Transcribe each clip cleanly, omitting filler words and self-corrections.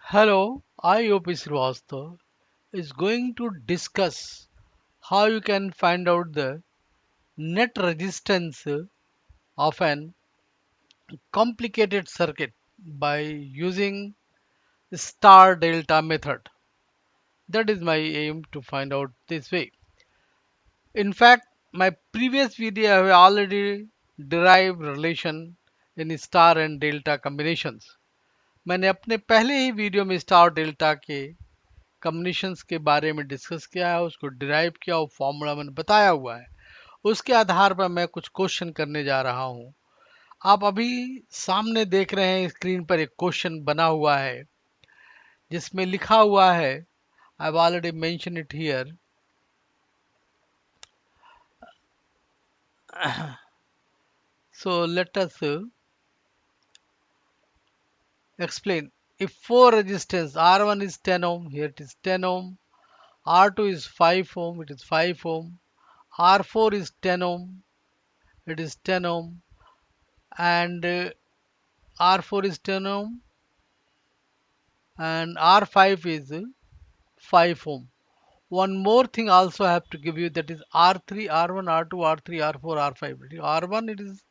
Hello, I OP Srivastava is going to discuss how you can find out the net resistance of an complicated circuit by using star delta method. That is my aim to find out this way. In fact, my previous video I have already derived relation in star and delta combinations. मैंने अपने पहले ही video में star delta के combinations के बारे में discuss किया है, उसको डिराइव किया, वो फॉर्मूला मैंने बताया हुआ है। उसके आधार पर मैं कुछ क्वेश्चन करने जा रहा हूं। आप अभी सामने देख रहे हैं स्क्रीन पर एक क्वेश्चन बना हुआ है जिसमें लिखा हुआ है, I have already mention it here. So let us explain. If four resistance R1 is 10 ohm, here it is 10 ohm, R2 is 5 ohm, it is 5 ohm, R4 is 10 ohm, it is 10 ohm, and R4 is 10 ohm and R5 is 5 ohm. One more thing also I have to give you, that is R3, R1, R2, R3, R4, R5. R1 it is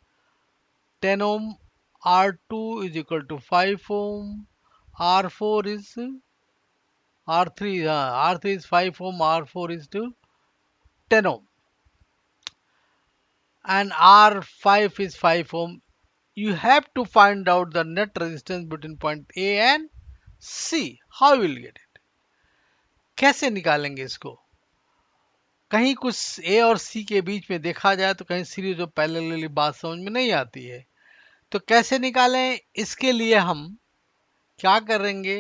10 ohm, R2 is equal to 5 ohm, R4 is R3 is 5 ohm, R4 is to 10 ohm, and R5 is 5 ohm. You have to find out the net resistance between point A and C. How will you get it? कैसे निकालेंगे इसको? कहीं कुछ ए और सी के बीच में देखा जाए तो कहीं सीरीज और पैरेलली बात समझ में नहीं आती है। तो कैसे निकालें, इसके लिए हम क्या करेंगे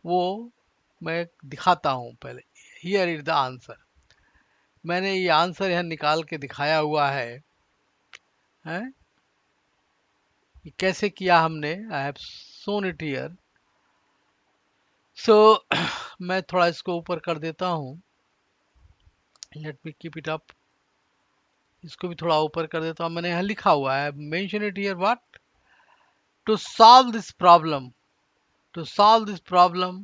वो मैं दिखाता हूं। पहले हियर इज द आंसर। मैंने ये आंसर यहां निकाल के दिखाया हुआ है? ये कैसे किया हमने, I have shown it here. So मैं थोड़ा इसको ऊपर कर देता हूं। Let me keep it up. इसको भी थोड़ा ऊपर कर देता हूं। मैंने यहाँ लिखा हुआ है, mention it here what, to solve this problem. To solve this problem,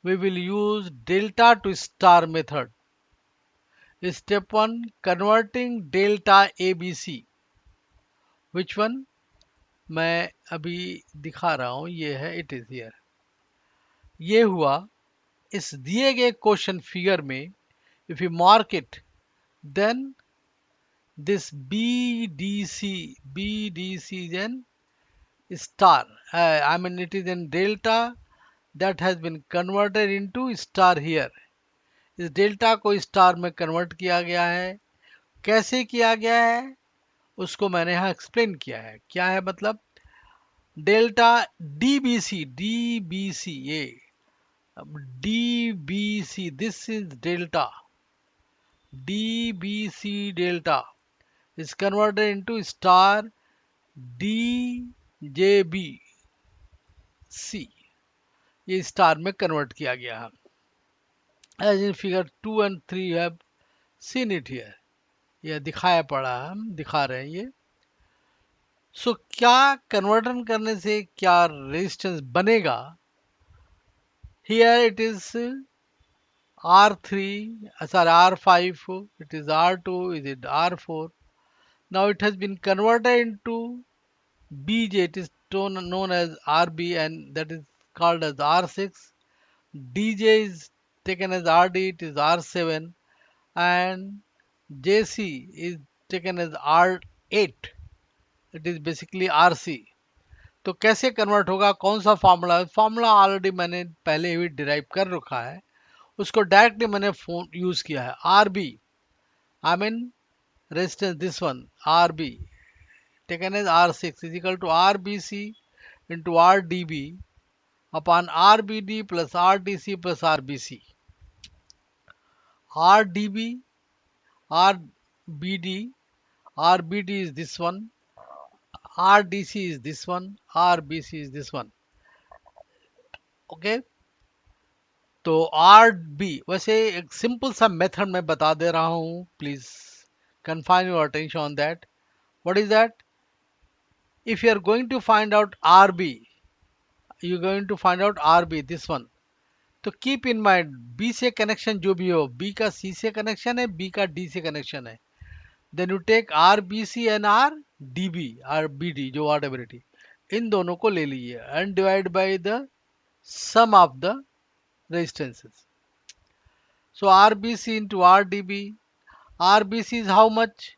we will use delta to star method. Step 1, converting delta ABC. Which one? मैं अभी दिखा रहा हूं, ये है, it is here. ये हुआ इस दिए गए क्वेश्चन फिगर में, if you mark it, then this BDC then star. I mean it is in delta that has been converted into star here. इस डेल्टा को स्टार में कन्वर्ट किया गया है। कैसे किया गया है उसको मैंने यहाँ एक्सप्लेन किया है। क्या है मतलब, डेल्टा डीबीसी ये DBC, this is delta, DBC delta is converted into star DJB C, ये स्टार में कन्वर्ट किया गया है। As in figure 2 and 3 you have seen it here, यह दिखाया पड़ा है, हम दिखा रहे हैं ये। सो क्या कन्वर्टन करने से क्या रेजिस्टेंस बनेगा? Here it is R3, sorry R5, it is R2, is it R4? Now it has been converted into BJ, it is known as RB, and that is called as R6. DJ is taken as RD, it is R7, and JC is taken as R8, it is basically RC. तो कैसे convert होगा, कौन सा formula है? Formula already मैंने पहले ही derive कर रखा है, उसको डायरेक्टली मैंने फोन यूज किया है। R B, I mean resistance, this one R B taken as R6 is equal to RBC into RDB upon RBD plus RDC plus RBC। RDB, RBD, RBD is this one, RDC is this one, RBC is this one. Okay तो R B, वैसे एक simple सा method मैं बता दे रहा हूं, please confine your attention on that. What is that? If you are going to find out RB, you going to find out R B, this one. तो keep in mind, B से connection जो भी हो, B का सी से connection है, B का D से कनेक्शन है. Then you take R B C and R D B, R B D, जो वॉट एवर इट इज, इन दोनों को ले लीजिए and divide by the sum of the resistances. So RBC into RDB. RBC is how much?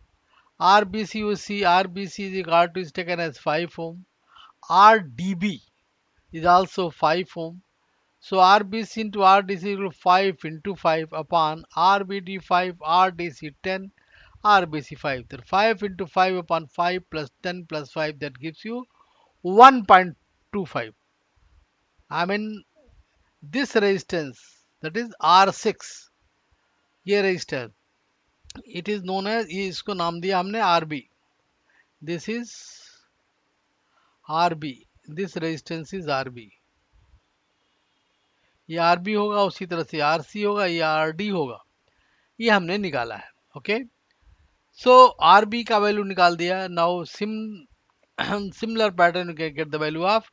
RBC, you see, RBC is equal to, is taken as 5 ohm. RDB is also 5 ohm. So RBC into RDC equal to 5 into 5 upon RBD 5, RDC 10, RBC 5. Then 5 into 5 upon 5 plus 10 plus 5, that gives you 1.25. I mean, this resistance, that is R6, ये resistance, it is known as, ये इसको नाम दिया हमने R B. This is R B, this resistance is R B. ये R B होगा, उसी तरह से आर सी होगा, ये आर डी होगा. ये हमने निकाला है. ओके, सो आर बी का वैल्यू निकाल दिया. Now similar pattern you can get the value of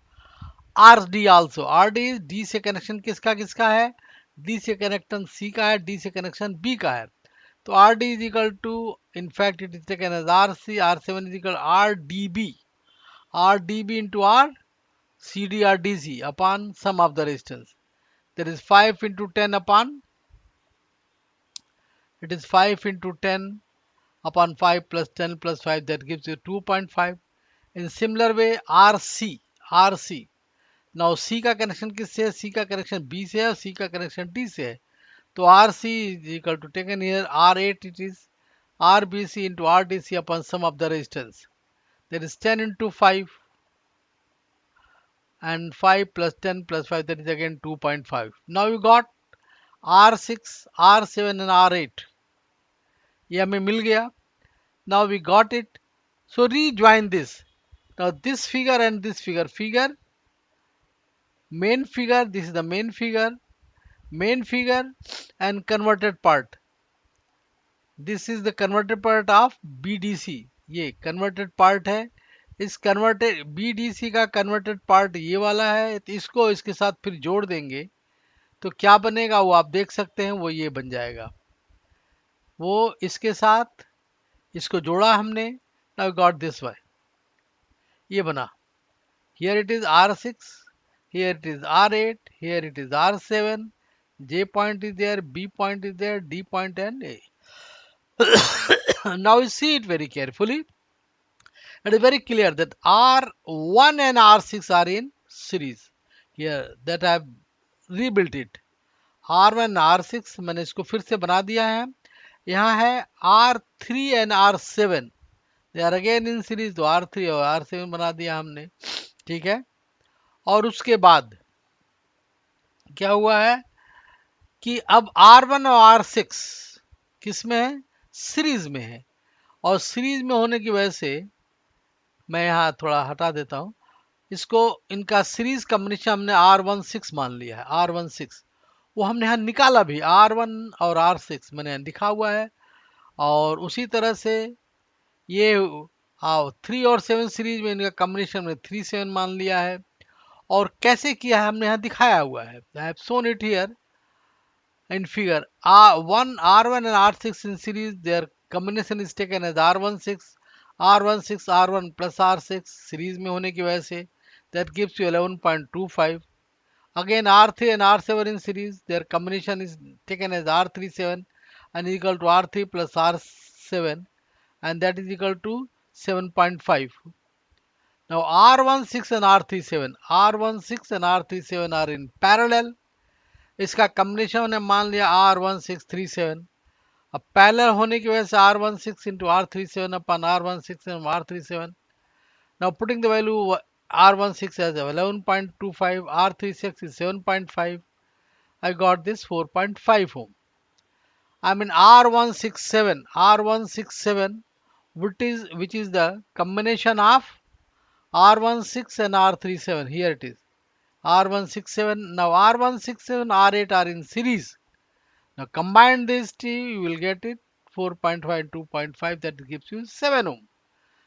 R D also. R D, D से कनेक्शन किसका किसका है? डी से कनेक्शन सी का है, डी से कनेक्शन बी का है. तो R D is equal to, in fact it is taken as RC, R7 is equal to RDB, RDB into R CD RDC upon sum of the resistance. That is 5 into 10 upon, it is 5 into 10 upon 5 plus 10 plus 5, that gives you 2.5. In similar way RC, now C का connection किससे है? C का connection B से है और C का connection D से है. तो RC is equal to, taken here R8, it is RBC into RDC upon sum of the resistance. That is 10 into 5 and 5 plus 10 plus 5, that is again 2.5. Now you got R6, R7 and R8. ये हमें मिल गया. Now we got it. So rejoin this. Now this figure and this figure, main figure, this is the main figure and converted part. This is the converted part of BDC. ये converted part है. इस converted BDC का converted part ये वाला है. तो इसको इसके साथ फिर जोड़ देंगे तो क्या बनेगा वो आप देख सकते हैं. वो ये बन जाएगा. वो इसके साथ इसको जोड़ा हमने. नाउ गॉट दिस वे, ये बना. Here it is R6, here it is R8, here it is R7. J point is there, B point is there, D point and A. Now you see it very carefully. It is very clear that R1 and R6 are in series. Here that I have rebuilt it. R1 R6 मैंने इसको फिर से बना दिया है. यहाँ है R3 and R7. They are again in series. तो R3 और R7 बना दिया हमने. ठीक है. और उसके बाद क्या हुआ है कि अब R1 और R6 किस में है? सीरीज में है. और सीरीज में होने की वजह से मैं यहाँ थोड़ा हटा देता हूँ इसको. इनका सीरीज कॉम्बिनेशन हमने R16 मान लिया है. R16 वो हमने यहाँ निकाला भी. R1 और R6 मैंने लिखा हुआ है. और उसी तरह से ये 3 और 7 सीरीज में इनका कॉम्बिनेशन में 3-7 मान लिया है. और कैसे किया है हमने यहाँ दिखाया हुआ है. आई have shown it here in figure. R1 and R6 in series, their combination is taken as R16, R1 plus R6 series में होने की वजह से, that gives you 11.25. Again R3 and R7 in series, their combination is taken as R37 and is equal to R3 plus R7 and that is equal to 7.5. Now R16 and R37 are in parallel. इसका combination हमने मान लिया R1637. अब parallel होने की वजह से R16 into R37 upon R16 and R37. Now putting the value R16 as 11.25, R36 is 7.5. I got this 4.5 ohm. I mean R167, which is the combination of R16 and R37. Here it is. R167. Now R167, R8 are in series. Now combine these two, you will get it 4.5 2.5, that gives you 7 ohm.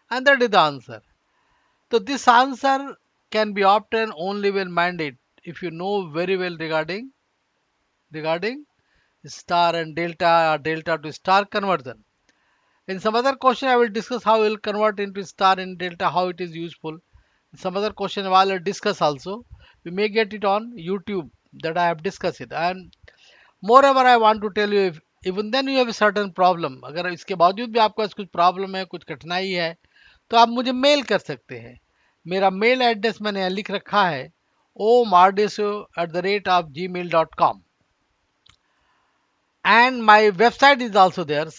And that is the answer. So this answer can be obtained only when mandate if you know very well regarding star and delta or delta to star conversion. In some other question, I will discuss how we will convert into star and delta, how it is useful. In some other question, I will discuss also. We may get it on YouTube that I have discussed it. And moreover, I want to tell you, if even then you have a certain problem, अगर इसके बावजूद भी आपके पास कुछ problem है, कुछ कठिनाई है, तो आप मुझे मेल कर सकते हैं. मेरा मेल एड्रेस मैंने यहाँ लिख रखा है omardeso@gmail.com, and my website is also there.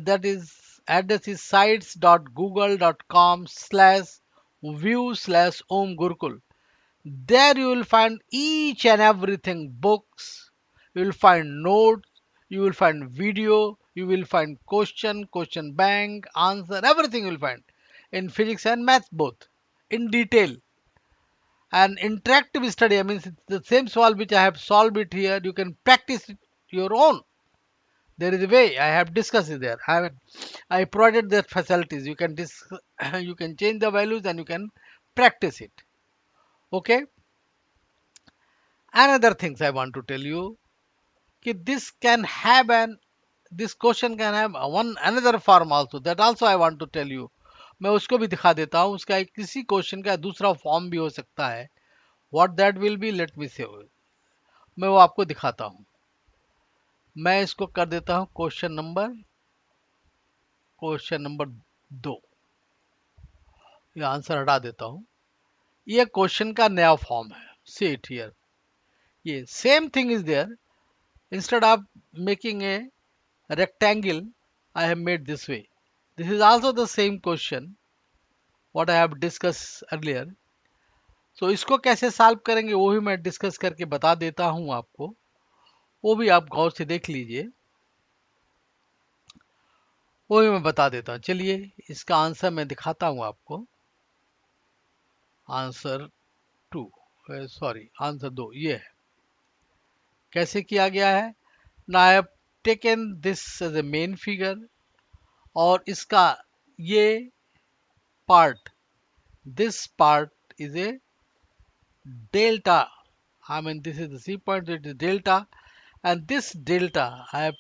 That is address is sites.google.com/view/om gurukul. There you will find each and everything, books, you will find notes, you will find video, you will find question bank, answer, everything you will find in physics and maths both in detail. An interactive study, I mean it's the same solve which I have solved it here, you can practice it your own. There is a way I have discussed it there. I provided the facilities. You can you can change the values and you can practice it. Okay. Another things I want to tell you, that this question can have one another form also. That also I want to tell you. मैं उसको भी दिखा देता हूँ. उसका किसी question का दूसरा फॉर्म भी हो सकता है. What that will be, let me say. मैं वो आपको दिखाता हूँ. मैं इसको कर देता हूँ क्वेश्चन नंबर 2. ये आंसर हटा देता हूँ. ये क्वेश्चन का नया फॉर्म है. See it here. ये same thing is there. Instead of making a rectangle, I have made this way. This is also the same question what I have discussed earlier. So इसको कैसे solve करेंगे वो भी मैं discuss करके बता देता हूँ आपको. वो भी आप गौर से देख लीजिए. वो भी मैं बता देता हूँ. चलिए इसका आंसर मैं दिखाता हूँ आपको. आंसर 2, सॉरी आंसर 2 ये है. कैसे किया गया है. Now I have taken this as a main figure और इसका ये part, this part is a delta. I mean this is the C point, it is delta, and this delta I have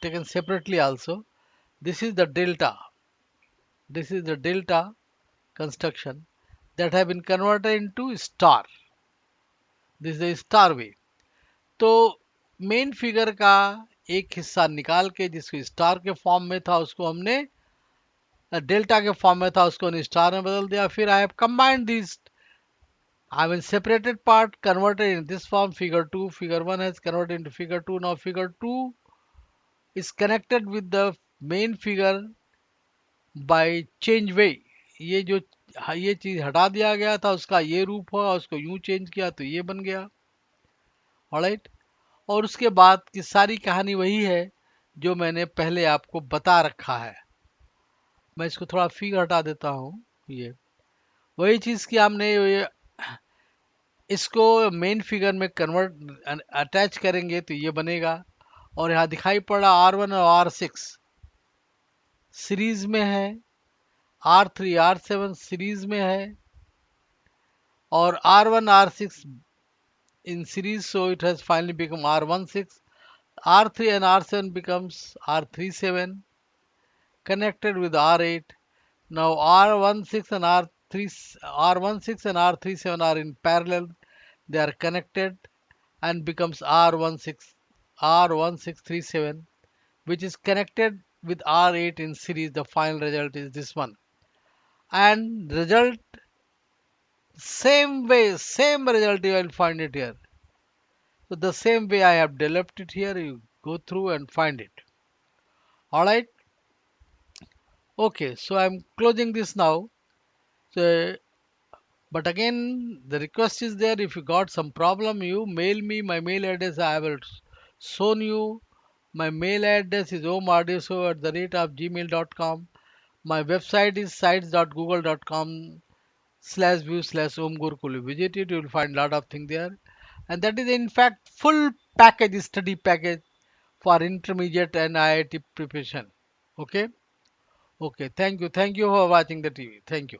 taken separately also. This is the delta. This is the delta construction that have been converted into star. This is the star way. तो main figure का एक हिस्सा निकाल के जिसको star के form में था उसको हमने डेल्टा के फॉर्म में था उसको स्टार में बदल दिया. फिर I have combined this, I mean separated part converted in this form. Figure 2, figure 1 has converted into figure 2. Now figure 2 is connected with the main figure by change way. ये जो ये चीज हटा दिया गया था उसका ये रूप हुआ, उसको यूं चेंज किया तो ये बन गया. ऑलराइट. और उसके बाद की सारी कहानी वही है जो मैंने पहले आपको बता रखा है. मैं इसको थोड़ा फिगर हटा देता हूँ. ये वही चीज की हमने ये इसको मेन फिगर में कन्वर्ट अटैच करेंगे तो ये बनेगा. और यहाँ दिखाई पड़ा R1 और R6 सीरीज में है, R3 R7 सीरीज में है, और R1 R6 in series, so it has finally become R16. R3 and R7 becomes R37 connected with R8. Now R16 and R16 and R37 are in parallel. They are connected and becomes R1637, which is connected with R8 in series. The final result is this one. And result same way, same result you will find it here. So the same way I have developed it here, you go through and find it. Alright. Okay, so I'm closing this now. So, but again, the request is there. If you got some problem, you mail me. My mail address I will shown you. My mail address is omardeso@gmail.com. My website is sites.google.com/view/om gurukul. Visit it, you will find a lot of things there. And that is in fact full package, study package for intermediate and IIT preparation. Okay. Okay. Thank you. Thank you for watching the TV. Thank you.